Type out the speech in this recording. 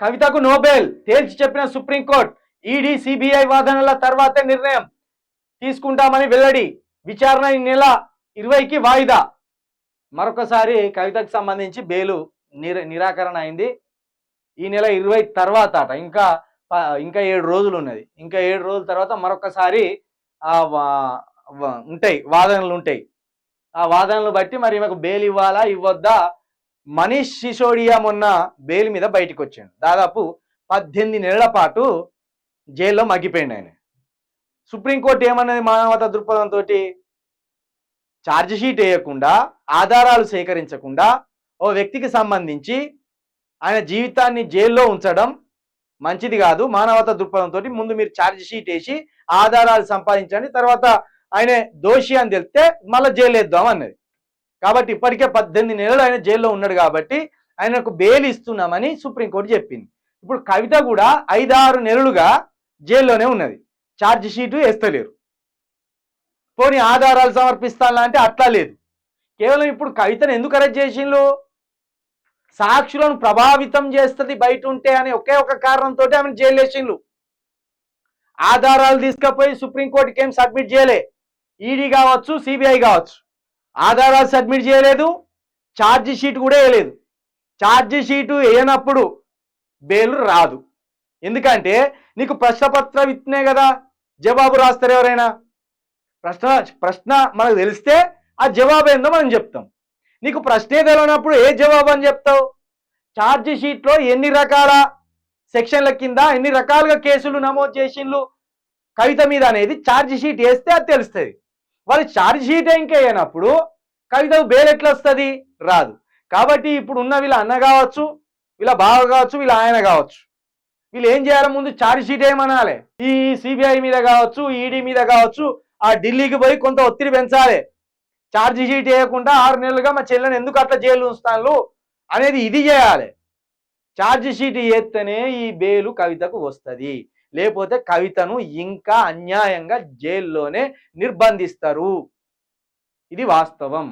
కవితకు నోబెల్ తేల్చి చెప్పిన సుప్రీంకోర్టు. ఈడీ సిబిఐ వాదనల తర్వాతే నిర్ణయం తీసుకుంటామని వెల్లడి. విచారణ ఈ నెల 20కి వాయిదా. మరొకసారి కవితకు సంబంధించి బెయిలు నిరాకరణ అయింది. ఈ నెల 20 తర్వాత అట. ఇంకా 7 రోజులు ఉన్నది. ఇంకా 7 రోజుల తర్వాత మరొకసారి ఉంటాయి, వాదనలు ఉంటాయి. ఆ వాదనలు బట్టి మరి ఈమెకు బెయిల్ ఇవ్వాలా ఇవ్వద్దా. మనీష్ సిసోడియా మొన్న బెయిల్ మీద బయటకు వచ్చాడు. దాదాపు 18 నెలల పాటు జైల్లో మగ్గిపోయింది ఆయన. సుప్రీంకోర్టు ఏమన్నది మానవతా దృక్పథంతో, ఛార్జ్ షీట్ వేయకుండా, ఆధారాలు సేకరించకుండా ఓ వ్యక్తికి సంబంధించి ఆయన జీవితాన్ని జైల్లో ఉంచడం మంచిది కాదు. మానవతా దృక్పథంతో ముందు మీరు ఛార్జ్ షీట్ వేసి ఆధారాలు సంపాదించండి, తర్వాత ఆయన దోషి అని తెలిస్తే మళ్ళీ జైలు వేద్దాం అన్నది. కాబట్టి ఇప్పటికే 18 నెలలు ఆయన జైల్లో ఉన్నాడు కాబట్టి ఆయనకు బెయిల్ ఇస్తున్నామని సుప్రీంకోర్టు చెప్పింది. ఇప్పుడు కవిత కూడా 5-6 నెలలుగా జైల్లోనే ఉన్నది. ఛార్జ్ షీటు వేస్తలేరు. పోనీ ఆధారాలు సమర్పిస్తానా అంటే అట్లా లేదు. కేవలం ఇప్పుడు కవితను ఎందుకు అరెస్ట్ చేసిండ్రు? సాక్షులను ప్రభావితం చేస్తుంది బయట ఉంటే అనే ఒకే ఒక కారణంతో ఆమెను జైలు వేసిండ్రు. ఆధారాలు తీసుకుపోయి సుప్రీంకోర్టుకి ఏం సబ్మిట్ చేయలే. ఈడీ కావచ్చు, సిబిఐ కావచ్చు, ఆధారాలు సబ్మిట్ చేయలేదు, ఛార్జ్ షీట్ కూడా వేయలేదు. ఛార్జ్ షీటు వేయనప్పుడు బెయిల్ రాదు. ఎందుకంటే నీకు ప్రశ్నపత్రం ఇచ్చినే కదా జవాబు రాస్తారు ఎవరైనా. ప్రశ్న మనకు తెలిస్తే ఆ జవాబు ఏందో మనం చెప్తాం. నీకు ప్రశ్నే తెలియనప్పుడు ఏ జవాబు అని చెప్తావు? ఛార్జ్ షీట్లో ఎన్ని రకాల సెక్షన్ల కింద ఎన్ని రకాలుగా కేసులు నమోదు చేసిండ్రు కవిత మీద అనేది ఛార్జ్ షీట్ వేస్తే అది తెలుస్తుంది. వాళ్ళు ఛార్జ్ షీట్ ఇంకా వేయనప్పుడు కవితకు బెయిల్ ఎట్లా వస్తుంది? రాదు. కాబట్టి ఇప్పుడు ఉన్న వీళ్ళ అన్న కావచ్చు, వీళ్ళ బావ కావచ్చు, వీళ్ళ ఆయన కావచ్చు, వీళ్ళు ఏం చేయాలి? ముందు ఛార్జ్ షీట్ ఏమనాలి? ఈ సిబిఐ మీద కావచ్చు, ఈడీ మీద కావచ్చు, ఆ ఢిల్లీకి పోయి కొంత ఒత్తిడి పెంచాలి. ఛార్జ్ షీట్ వేయకుండా 6 నెలలుగా మా చెల్లెని ఎందుకు అట్లా జైలు ఉంచుతాను అనేది ఇది చేయాలి. ఛార్జ్ షీట్ వేస్తేనే ఈ బెయిలు కవితకు వస్తుంది. లేకపోతే కవితను ఇంకా అన్యాయంగా జైల్లోనే నిర్బంధిస్తారు. ఇది వాస్తవం.